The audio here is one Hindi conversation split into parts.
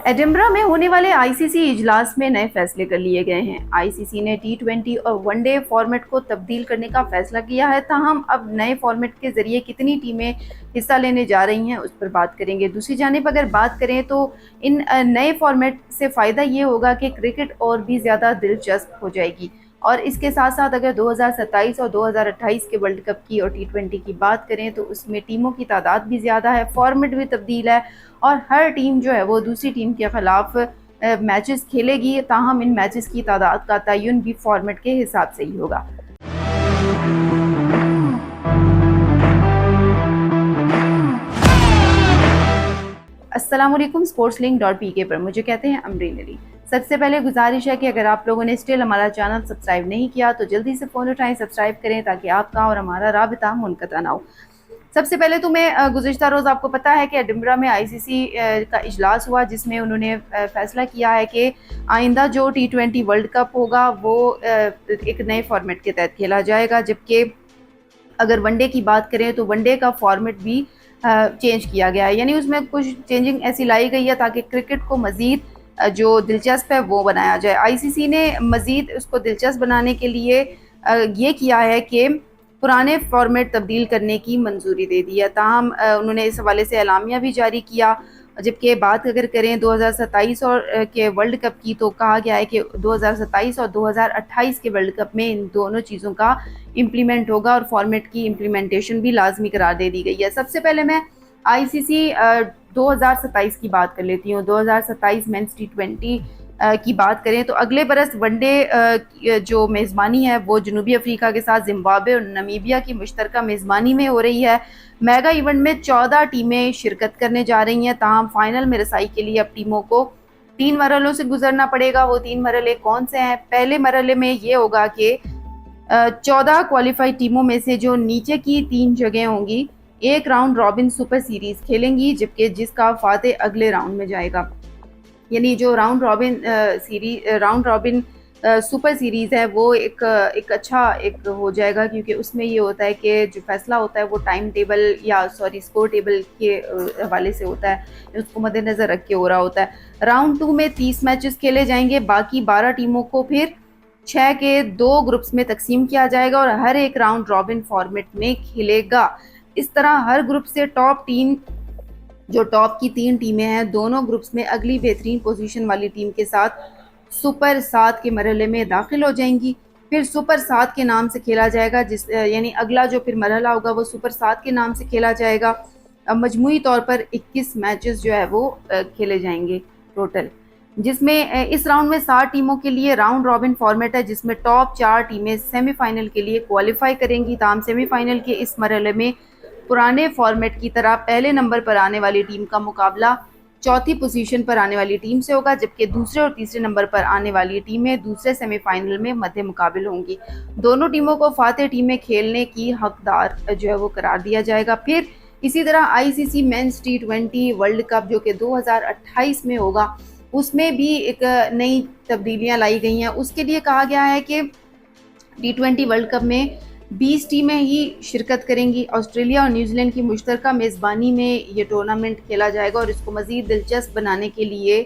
एडिनबरा में होने वाले आईसीसी इजलास में नए फैसले कर लिए गए हैं। आईसीसी ने टी20 और वनडे फॉर्मेट को तब्दील करने का फैसला किया है। ताहम अब नए फॉर्मेट के जरिए कितनी टीमें हिस्सा लेने जा रही हैं उस पर बात करेंगे। दूसरी जानिब अगर बात करें तो इन नए फॉर्मेट से फ़ायदा ये होगा कि क्रिकेट और भी ज़्यादा दिलचस्प हो जाएगी। और इसके साथ साथ अगर 2027 और 2028 के वर्ल्ड कप की और टी20 की बात करें तो उसमें टीमों की तादाद भी ज़्यादा है, फॉर्मेट भी तब्दील है और हर टीम जो है वो दूसरी टीम के खिलाफ मैचेस खेलेगी। ताहम इन मैचेस की तादाद का तयन भी फॉर्मेट के हिसाब से ही होगा। अस्सलामुअलैकुम। sportslink.pk पर मुझे कहते हैं अमरीन अली। सबसे पहले गुजारिश है कि अगर आप लोगों ने स्टिल हमारा चैनल सब्सक्राइब नहीं किया तो जल्दी से फ़ोन उठाएं, सब्सक्राइब करें ताकि आपका और हमारा राबिता मुनक़ता ना हो। सबसे पहले तो मैं गुज़िश्ता रोज़ आपको पता है कि एडिनबरा में आईसीसी का इजलास हुआ जिसमें उन्होंने फ़ैसला किया है कि आइंदा जो टी20 वर्ल्ड कप होगा वो एक नए फॉर्मेट के तहत खेला जाएगा। जबकि अगर वनडे की बात करें तो वनडे का फॉर्मेट भी चेंज किया गया है, यानी उसमें कुछ चेंजिंग ऐसी लाई गई है ताकि क्रिकेट को मज़ीद जो दिलचस्प है वो बनाया जाए। आईसीसी ने मज़ीद उसको दिलचस्प बनाने के लिए ये किया है कि पुराने फॉर्मेट तब्दील करने की मंजूरी दे दी है। ताहम उन्होंने इस हवाले से एलामिया भी जारी किया। जबकि बात अगर करें 2027 और के वर्ल्ड कप की तो कहा गया है कि 2027 और 2028 के वर्ल्ड कप में इन दोनों चीज़ों का इम्प्लीमेंट होगा और फॉर्मेट की इम्प्लीमेंटेशन भी लाजमी करार दे दी गई है। सबसे पहले मैं आईसीसी 2027 की बात कर लेती हूँ। 2027 मेंस टी20 की बात करें तो अगले बरस वनडे जो मेज़बानी है वो जनूबी अफ्रीका के साथ जिम्बाब्वे और नमीबिया की मुश्तरका मेज़बानी में हो रही है। मेगा इवेंट में 14 टीमें शिरकत करने जा रही हैं। ताहम फाइनल में रसाई के लिए अब टीमों को 3 मरहलों से गुजरना पड़ेगा। वो 3 मरहले कौन से हैं? पहले मरहले में ये होगा कि 14 क्वालिफाइड टीमों में से जो नीचे की 3 जगह होंगी एक राउंड रॉबिन सुपर सीरीज खेलेंगी, जबकि जिसका फातेह अगले राउंड में जाएगा। यानी जो राउंड रॉबिन सुपर सीरीज है वो एक अच्छा एक हो जाएगा, क्योंकि उसमें ये होता है कि जो फैसला होता है वो टाइम टेबल या स्कोर टेबल के हवाले से होता है, उसको मद्देनज़र रख के हो रहा होता है। राउंड 2 में 30 मैचेस खेले जाएंगे। बाकी 12 टीमों को फिर 6 के 2 ग्रुप्स में तकसीम किया जाएगा और हर एक राउंड रॉबिन फॉर्मेट में खेलेगा। इस तरह हर ग्रुप से टॉप की 3 टीमें हैं दोनों ग्रुप्स में अगली बेहतरीन पोजीशन वाली टीम के साथ सुपर 7 के मरहले में दाखिल हो जाएंगी। फिर सुपर 7 के नाम से खेला जाएगा, यानी अगला जो फिर मरहला होगा वो सुपर 7 के नाम से खेला जाएगा। मजमूई तौर पर 21 मैचेस जो है वो खेले जाएंगे टोटल, जिसमें इस राउंड में 7 टीमों के लिए राउंड रॉबिन फॉर्मेट है, जिसमें टॉप 4 टीमें सेमीफाइनल के लिए क्वालिफाई करेंगी। ताम सेमीफाइनल के इस मरहले में पुराने फॉर्मेट की तरह पहले नंबर पर आने वाली टीम का मुकाबला चौथी पोजीशन पर आने वाली टीम से होगा, जबकि दूसरे और तीसरे नंबर पर आने वाली टीमें दूसरे सेमीफाइनल में मध्य मुकाबिल होंगी। दोनों टीमों को फातेह टीमें खेलने की हकदार जो है वो करार दिया जाएगा। फिर इसी तरह आईसीसी मेंस टी20 वर्ल्ड कप जो कि 2028 में होगा, उसमें भी एक नई तब्दीलियां लाई गई हैं। उसके लिए कहा गया है कि टी20 वर्ल्ड कप में 20 टीमें ही शिरकत करेंगी। ऑस्ट्रेलिया और न्यूजीलैंड की मुश्तरका मेज़बानी में ये टूर्नामेंट खेला जाएगा और इसको मज़ीद दिलचस्प बनाने के लिए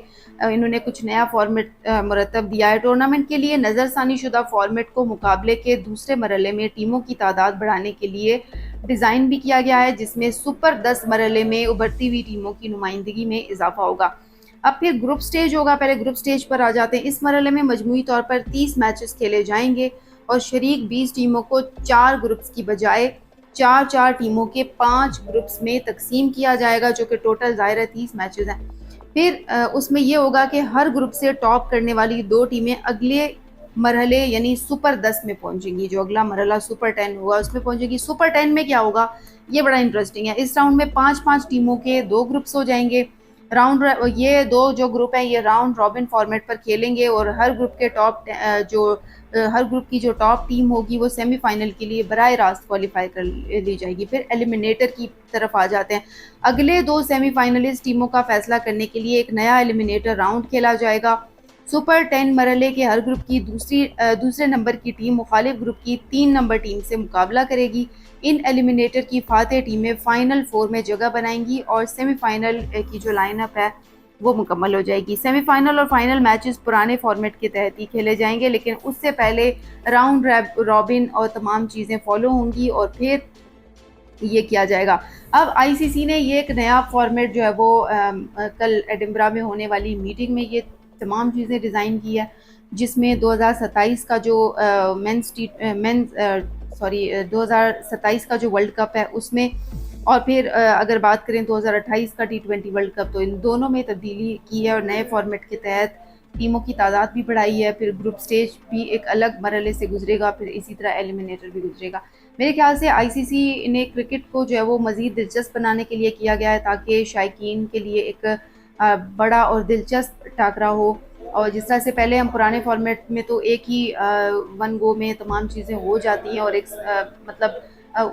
इन्होंने कुछ नया फॉर्मेट मुरतब दिया है। टूर्नामेंट के लिए नज़रसानी शुदा फॉर्मेट को मुकाबले के दूसरे मरहले में टीमों की तादाद बढ़ाने के लिए डिज़ाइन भी किया गया है, जिसमें सुपर 10 मरहले में उभरती हुई टीमों की नुमाइंदगी में इजाफा होगा। अब फिर ग्रुप स्टेज होगा। पहले ग्रुप स्टेज पर आ जाते हैं। इस मरहले में मजमूई तौर पर 30 मैचेस खेले जाएंगे और शरीक 20 टीमों को 4 ग्रुप्स की बजाय 4 टीमों के 5 ग्रुप्स में तकसीम किया जाएगा, जो कि टोटल ज़ाहिर है 30 मैचेस हैं। फिर उसमें यह होगा कि हर ग्रुप से टॉप करने वाली 2 टीमें अगले मरहले यानी सुपर 10 में पहुंचेंगी। जो अगला मरहला सुपर 10 होगा उसमें पहुंचेगी। सुपर 10 में क्या होगा, ये बड़ा इंटरेस्टिंग है। इस राउंड में 5-5 टीमों के 2 ग्रुप्स हो जाएंगे। ये 2 जो ग्रुप हैं ये राउंड रॉबिन फॉर्मेट पर खेलेंगे और हर ग्रुप की जो टॉप टीम होगी वो सेमीफाइनल के लिए बराह रास्त क्वालिफाई कर ली जाएगी। फिर एलिमिनेटर की तरफ आ जाते हैं। अगले 2 सेमीफाइनलिस्ट टीमों का फैसला करने के लिए एक नया एलिमिनेटर राउंड खेला जाएगा। सुपर 10 मरहले के हर ग्रुप की दूसरे नंबर की टीम मुखालिफ ग्रुप की 3 नंबर टीम से मुकाबला करेगी। इन एलिमिनेटर की फातेह टीमें फाइनल 4 में जगह बनाएंगी और सेमीफाइनल की जो लाइनअप है वो मुकम्मल हो जाएगी। सेमीफाइनल और फाइनल मैचेस पुराने फॉर्मेट के तहत ही खेले जाएंगे, लेकिन उससे पहले राउंड रॉबिन और तमाम चीज़ें फॉलो होंगी और फिर ये किया जाएगा। अब आईसीसी ने ये एक नया फॉर्मेट जो है वो कल एडिनबरा में होने वाली मीटिंग में ये तमाम चीज़ें डिज़ाइन की है, जिसमें 2027 का जो मेंस सॉरी 2027 का जो वर्ल्ड कप है उसमें, और फिर अगर बात करें 2028 का टी20 वर्ल्ड कप, तो इन दोनों में तब्दीली की है और नए फॉर्मेट के तहत टीमों की तादाद भी बढ़ाई है। फिर ग्रुप स्टेज भी एक अलग मरहले से गुजरेगा, फिर इसी तरह एलिमिनेटर भी गुजरेगा। मेरे ख्याल से आईसीसी ने क्रिकेट को जो है वो मज़ीद दिलचस्प बनाने के लिए किया गया है, ताकि शायकीन के लिए एक बड़ा और दिलचस्प टाकरा हो। और जिस तरह से पहले हम पुराने फॉर्मेट में तो एक ही वन गो में तमाम चीज़ें हो जाती हैं और एक मतलब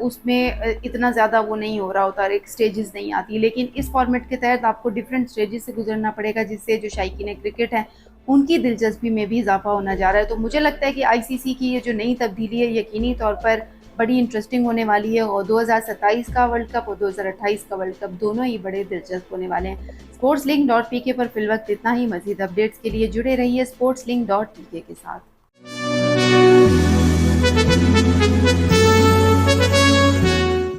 उसमें इतना ज़्यादा वो नहीं हो रहा होता और एक स्टेजेस नहीं आती, लेकिन इस फॉर्मेट के तहत आपको डिफरेंट स्टेजेस से गुजरना पड़ेगा, जिससे जो शायकीन क्रिकेट हैं उनकी दिलचस्पी में भी इजाफा होना जा रहा है। तो मुझे लगता है कि आईसीसी की ये जो नई तब्दीली है यकीनी तौर पर बड़ी इंटरेस्टिंग होने वाली है, और 2027 का वर्ल्ड कप और 2028 का वर्ल्ड कप दोनों ही बड़े दिलचस्प होने वाले हैं। sportslink.pk पर फिलवक्त इतना ही। मजीद अपडेट्स के लिए जुड़े रहिए sportslink.pk के साथ।